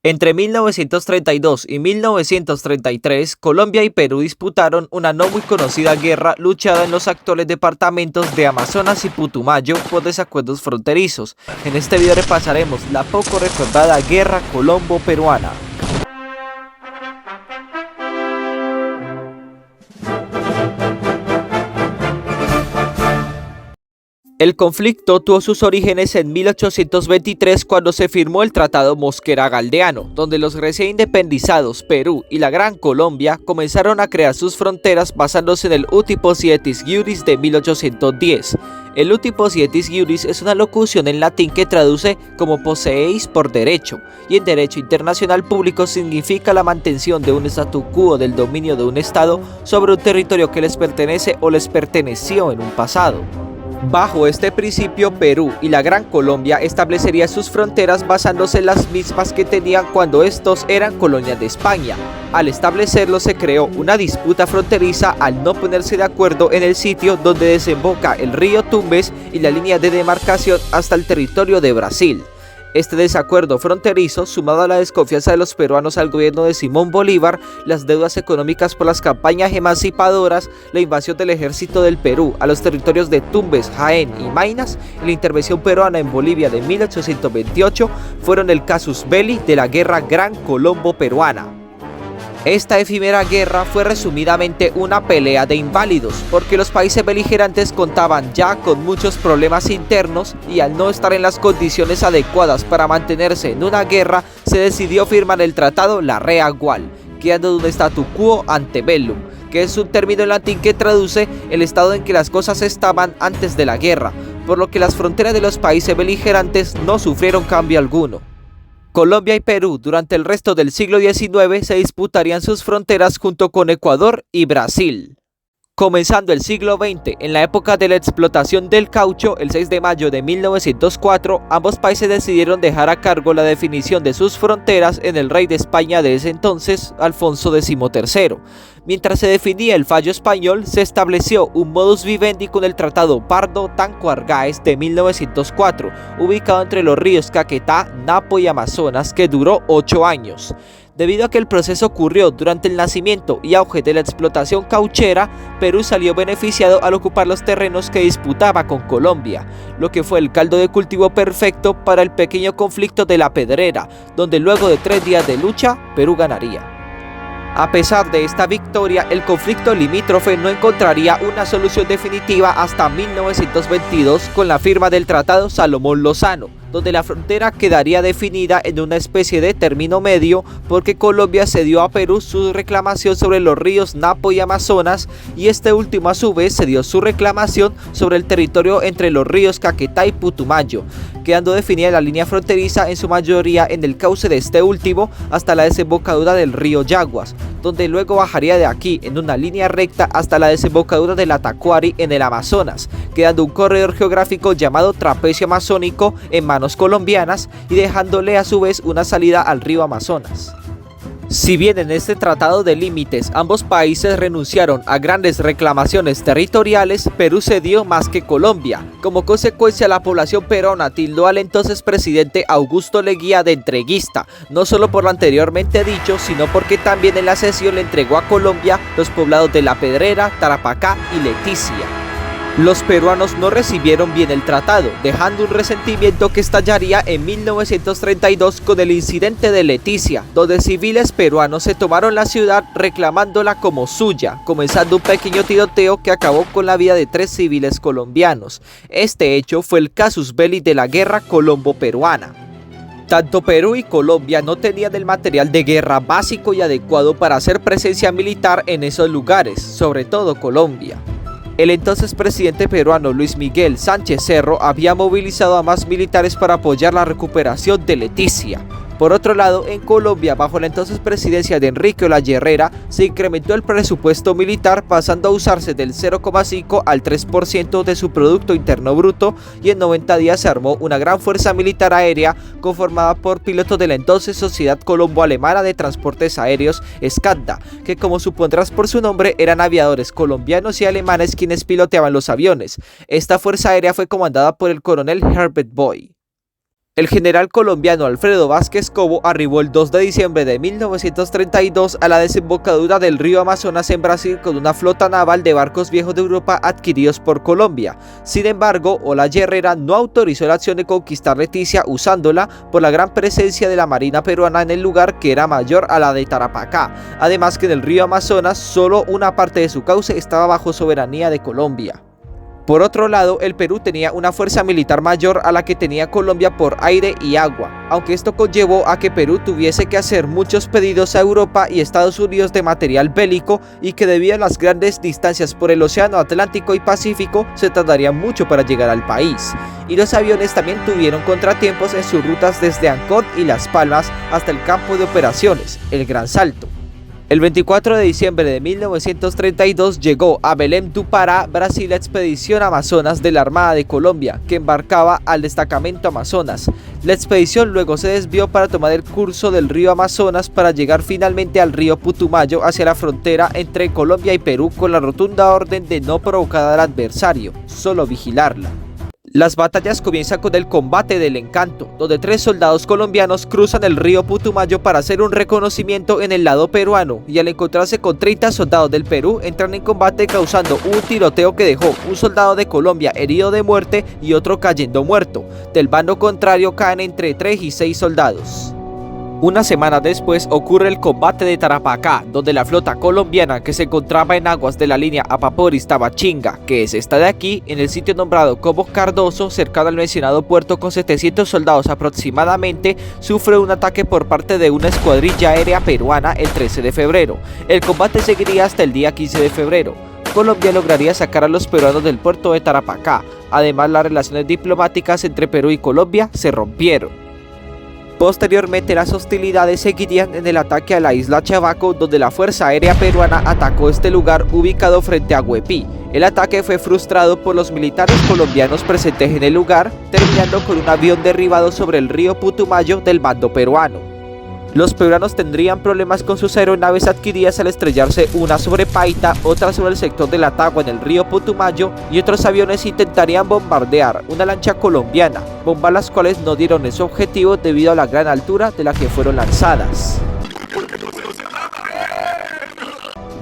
Entre 1932 y 1933, Colombia y Perú disputaron una no muy conocida guerra luchada en los actuales departamentos de Amazonas y Putumayo por desacuerdos fronterizos. En este video repasaremos la poco recordada Guerra Colombo-Peruana. El conflicto tuvo sus orígenes en 1823 cuando se firmó el Tratado Mosquera-Galdeano, donde los recién independizados Perú y la Gran Colombia comenzaron a crear sus fronteras basándose en el Uti Possidetis Juris de 1810. El Uti Possidetis Juris es una locución en latín que traduce como poseéis por derecho, y en derecho internacional público significa la mantención de un statu quo del dominio de un estado sobre un territorio que les pertenece o les perteneció en un pasado. Bajo este principio, Perú y la Gran Colombia establecerían sus fronteras basándose en las mismas que tenían cuando estos eran colonias de España. Al establecerlo se creó una disputa fronteriza al no ponerse de acuerdo en el sitio donde desemboca el río Tumbes y la línea de demarcación hasta el territorio de Brasil. Este desacuerdo fronterizo, sumado a la desconfianza de los peruanos al gobierno de Simón Bolívar, las deudas económicas por las campañas emancipadoras, la invasión del ejército del Perú a los territorios de Tumbes, Jaén y Maynas y la intervención peruana en Bolivia de 1828 fueron el casus belli de la Guerra Gran Colombo-Peruana. Esta efímera guerra fue resumidamente una pelea de inválidos, porque los países beligerantes contaban ya con muchos problemas internos y al no estar en las condiciones adecuadas para mantenerse en una guerra, se decidió firmar el tratado Larrea-Gual, quedando de un statu quo ante bellum, que es un término en latín que traduce el estado en que las cosas estaban antes de la guerra, por lo que las fronteras de los países beligerantes no sufrieron cambio alguno. Colombia y Perú durante el resto del siglo XIX se disputarían sus fronteras junto con Ecuador y Brasil. Comenzando el siglo XX, en la época de la explotación del caucho, el 6 de mayo de 1904, ambos países decidieron dejar a cargo la definición de sus fronteras en el rey de España de ese entonces, Alfonso XIII. Mientras se definía el fallo español, se estableció un modus vivendi con el Tratado Pardo-Tanco-Argáez de 1904, ubicado entre los ríos Caquetá, Napo y Amazonas, que duró 8 años. Debido a que el proceso ocurrió durante el nacimiento y auge de la explotación cauchera, Perú salió beneficiado al ocupar los terrenos que disputaba con Colombia, lo que fue el caldo de cultivo perfecto para el pequeño conflicto de La Pedrera, donde luego de 3 días de lucha, Perú ganaría. A pesar de esta victoria, el conflicto limítrofe no encontraría una solución definitiva hasta 1922 con la firma del Tratado Salomón-Lozano, donde la frontera quedaría definida en una especie de término medio porque Colombia cedió a Perú su reclamación sobre los ríos Napo y Amazonas y este último a su vez cedió su reclamación sobre el territorio entre los ríos Caquetá y Putumayo, quedando definida la línea fronteriza en su mayoría en el cauce de este último hasta la desembocadura del río Yaguas, donde luego bajaría de aquí en una línea recta hasta la desembocadura del Tacuary en el Amazonas, quedando un corredor geográfico llamado Trapecio Amazónico en manos colombianas y dejándole a su vez una salida al río Amazonas. Si bien en este tratado de límites ambos países renunciaron a grandes reclamaciones territoriales, Perú cedió más que Colombia. Como consecuencia, la población peruana tildó al entonces presidente Augusto Leguía de entreguista, no solo por lo anteriormente dicho, sino porque también en la cesión le entregó a Colombia los poblados de La Pedrera, Tarapacá y Leticia. Los peruanos no recibieron bien el tratado, dejando un resentimiento que estallaría en 1932 con el incidente de Leticia, donde civiles peruanos se tomaron la ciudad reclamándola como suya, comenzando un pequeño tiroteo que acabó con la vida de 3 civiles colombianos. Este hecho fue el casus belli de la Guerra Colombo-Peruana. Tanto Perú y Colombia no tenían el material de guerra básico y adecuado para hacer presencia militar en esos lugares, sobre todo Colombia. El entonces presidente peruano Luis Miguel Sánchez Cerro había movilizado a más militares para apoyar la recuperación de Leticia. Por otro lado, en Colombia, bajo la entonces presidencia de Enrique Olaya Herrera, se incrementó el presupuesto militar pasando a usarse del 0,5 al 3% de su Producto Interno Bruto y en 90 días se armó una gran fuerza militar aérea conformada por pilotos de la entonces Sociedad Colombo-Alemana de Transportes Aéreos, SCANDA, que como supondrás por su nombre eran aviadores colombianos y alemanes quienes piloteaban los aviones. Esta fuerza aérea fue comandada por el coronel Herbert Boy. El general colombiano Alfredo Vázquez Cobo arribó el 2 de diciembre de 1932 a la desembocadura del río Amazonas en Brasil con una flota naval de barcos viejos de Europa adquiridos por Colombia. Sin embargo, Olaya Herrera no autorizó la acción de conquistar Leticia usándola por la gran presencia de la marina peruana en el lugar, que era mayor a la de Tarapacá. Además que en el río Amazonas solo una parte de su cauce estaba bajo soberanía de Colombia. Por otro lado, el Perú tenía una fuerza militar mayor a la que tenía Colombia por aire y agua, aunque esto conllevó a que Perú tuviese que hacer muchos pedidos a Europa y Estados Unidos de material bélico, y que debido a las grandes distancias por el Océano Atlántico y Pacífico se tardaría mucho para llegar al país. Y los aviones también tuvieron contratiempos en sus rutas desde Ancón y Las Palmas hasta el campo de operaciones, el Gran Salto. El 24 de diciembre de 1932 llegó a Belém do Pará, Brasil, la expedición Amazonas de la Armada de Colombia, que embarcaba al destacamento Amazonas. La expedición luego se desvió para tomar el curso del río Amazonas para llegar finalmente al río Putumayo, hacia la frontera entre Colombia y Perú, con la rotunda orden de no provocar al adversario, solo vigilarla. Las batallas comienzan con el combate del Encanto, donde 3 soldados colombianos cruzan el río Putumayo para hacer un reconocimiento en el lado peruano, y al encontrarse con 30 soldados del Perú entran en combate, causando un tiroteo que dejó un soldado de Colombia herido de muerte y otro cayendo muerto. Del bando contrario caen entre 3 y 6 soldados. Una semana después ocurre el combate de Tarapacá, donde la flota colombiana, que se encontraba en aguas de la línea Apaporis-Tabachinga, que es esta de aquí, en el sitio nombrado como Cardoso, cercano al mencionado puerto, con 700 soldados aproximadamente, sufre un ataque por parte de una escuadrilla aérea peruana el 13 de febrero. El combate seguiría hasta el día 15 de febrero. Colombia lograría sacar a los peruanos del puerto de Tarapacá. Además, las relaciones diplomáticas entre Perú y Colombia se rompieron. Posteriormente, las hostilidades seguirían en el ataque a la isla Chavaco, donde la Fuerza Aérea Peruana atacó este lugar ubicado frente a Huepí. El ataque fue frustrado por los militares colombianos presentes en el lugar, terminando con un avión derribado sobre el río Putumayo del bando peruano. Los peruanos tendrían problemas con sus aeronaves adquiridas al estrellarse una sobre Paita, otra sobre el sector de la Tagua en el río Putumayo, y otros aviones intentarían bombardear una lancha colombiana, bombas las cuales no dieron ese objetivo debido a la gran altura de la que fueron lanzadas.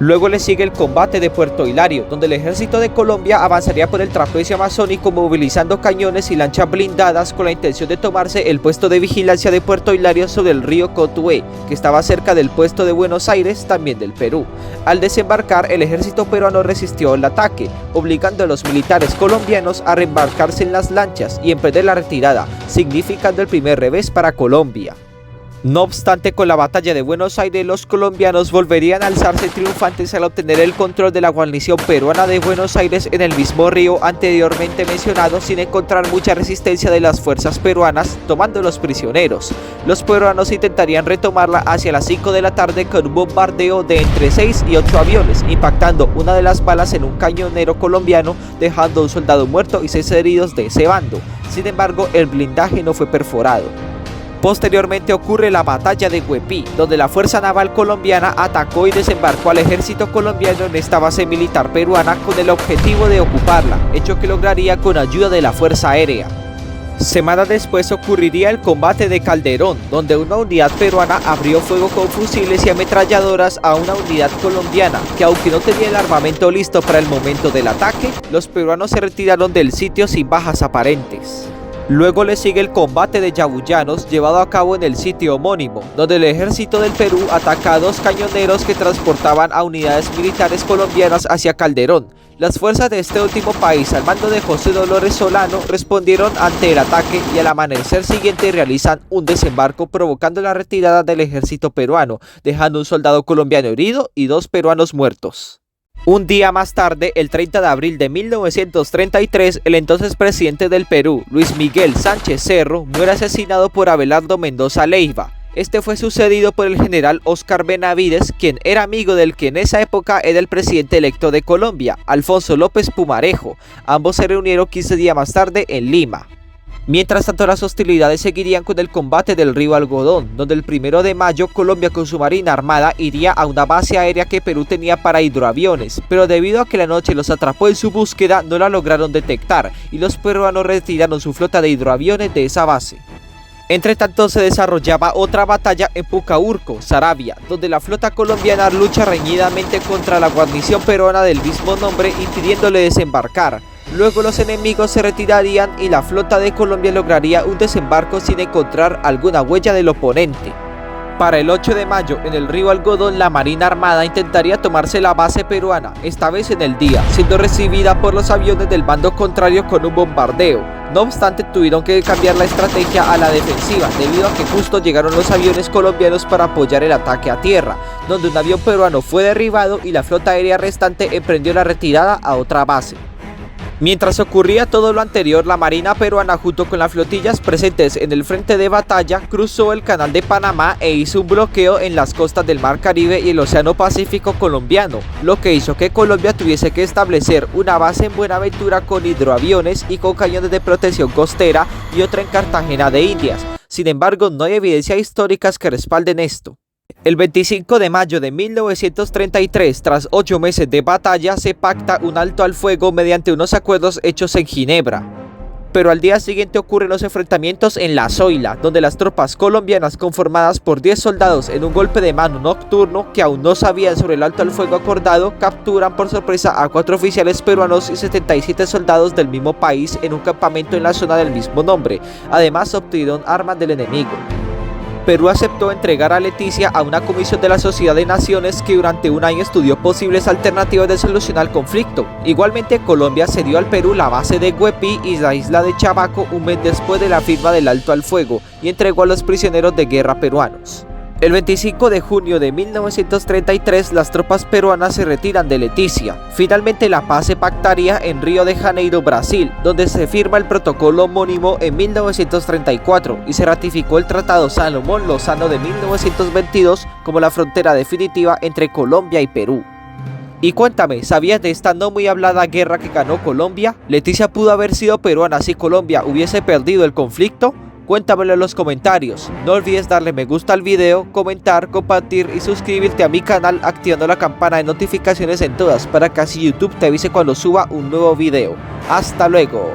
Luego le sigue el combate de Puerto Hilario, donde el ejército de Colombia avanzaría por el trapecio amazónico movilizando cañones y lanchas blindadas con la intención de tomarse el puesto de vigilancia de Puerto Hilario sobre el río Cotué, que estaba cerca del puesto de Buenos Aires, también del Perú. Al desembarcar, el ejército peruano resistió el ataque, obligando a los militares colombianos a reembarcarse en las lanchas y emprender la retirada, significando el primer revés para Colombia. No obstante, con la batalla de Buenos Aires, los colombianos volverían a alzarse triunfantes al obtener el control de la guarnición peruana de Buenos Aires en el mismo río anteriormente mencionado, sin encontrar mucha resistencia de las fuerzas peruanas, tomándolos prisioneros. Los peruanos intentarían retomarla hacia las 5 de la tarde con un bombardeo de entre 6 y 8 aviones, impactando una de las balas en un cañonero colombiano, dejando un soldado muerto y 6 heridos de ese bando. Sin embargo, el blindaje no fue perforado. Posteriormente ocurre la batalla de Huepí, donde la Fuerza Naval Colombiana atacó y desembarcó al ejército colombiano en esta base militar peruana con el objetivo de ocuparla, hecho que lograría con ayuda de la Fuerza Aérea. Semanas después ocurriría el combate de Calderón, donde una unidad peruana abrió fuego con fusiles y ametralladoras a una unidad colombiana, que aunque no tenía el armamento listo para el momento del ataque, los peruanos se retiraron del sitio sin bajas aparentes. Luego le sigue el combate de Yabullanos, llevado a cabo en el sitio homónimo, donde el ejército del Perú ataca a 2 cañoneros que transportaban a unidades militares colombianas hacia Calderón. Las fuerzas de este último país, al mando de José Dolores Solano, respondieron ante el ataque y al amanecer siguiente realizan un desembarco, provocando la retirada del ejército peruano, dejando un soldado colombiano herido y 2 peruanos muertos. Un día más tarde, el 30 de abril de 1933, el entonces presidente del Perú, Luis Miguel Sánchez Cerro, muere asesinado por Abelardo Mendoza Leiva. Este fue sucedido por el general Óscar Benavides, quien era amigo del que en esa época era el presidente electo de Colombia, Alfonso López Pumarejo. Ambos se reunieron 15 días más tarde en Lima. Mientras tanto, las hostilidades seguirían con el combate del río Algodón, donde el 1 de mayo Colombia con su marina armada iría a una base aérea que Perú tenía para hidroaviones, pero debido a que la noche los atrapó en su búsqueda no la lograron detectar y los peruanos retiraron su flota de hidroaviones de esa base. Entre tanto se desarrollaba otra batalla en Pucaurco, Saravia, donde la flota colombiana lucha reñidamente contra la guarnición peruana del mismo nombre, impidiéndole desembarcar. Luego los enemigos se retirarían y la flota de Colombia lograría un desembarco sin encontrar alguna huella del oponente. Para el 8 de mayo, en el río Algodón, la Marina Armada intentaría tomarse la base peruana, esta vez en el día, siendo recibida por los aviones del bando contrario con un bombardeo. No obstante, tuvieron que cambiar la estrategia a la defensiva, debido a que justo llegaron los aviones colombianos para apoyar el ataque a tierra, donde un avión peruano fue derribado y la flota aérea restante emprendió la retirada a otra base. Mientras ocurría todo lo anterior, la Marina peruana junto con las flotillas presentes en el frente de batalla cruzó el Canal de Panamá e hizo un bloqueo en las costas del Mar Caribe y el Océano Pacífico colombiano, lo que hizo que Colombia tuviese que establecer una base en Buenaventura con hidroaviones y con cañones de protección costera y otra en Cartagena de Indias. Sin embargo, no hay evidencias históricas que respalden esto. El 25 de mayo de 1933, tras 8 meses de batalla, se pacta un alto al fuego mediante unos acuerdos hechos en Ginebra. Pero al día siguiente ocurren los enfrentamientos en La Zoila, donde las tropas colombianas, conformadas por 10 soldados en un golpe de mano nocturno que aún no sabían sobre el alto al fuego acordado, capturan por sorpresa a 4 oficiales peruanos y 77 soldados del mismo país en un campamento en la zona del mismo nombre. Además, obtuvieron armas del enemigo. Perú aceptó entregar a Leticia a una comisión de la Sociedad de Naciones que durante un año estudió posibles alternativas de solucionar el conflicto. Igualmente, Colombia cedió al Perú la base de Güepi y la isla de Chabaco un mes después de la firma del alto al fuego y entregó a los prisioneros de guerra peruanos. El 25 de junio de 1933 las tropas peruanas se retiran de Leticia. Finalmente la paz se pactaría en Río de Janeiro, Brasil, donde se firma el protocolo homónimo en 1934 y se ratificó el Tratado Salomón-Lozano de 1922 como la frontera definitiva entre Colombia y Perú. Y cuéntame, ¿sabías de esta no muy hablada guerra que ganó Colombia? ¿Leticia pudo haber sido peruana si Colombia hubiese perdido el conflicto? Cuéntamelo en los comentarios. No olvides darle me gusta al video, comentar, compartir y suscribirte a mi canal activando la campana de notificaciones en todas para que así YouTube te avise cuando suba un nuevo video. ¡Hasta luego!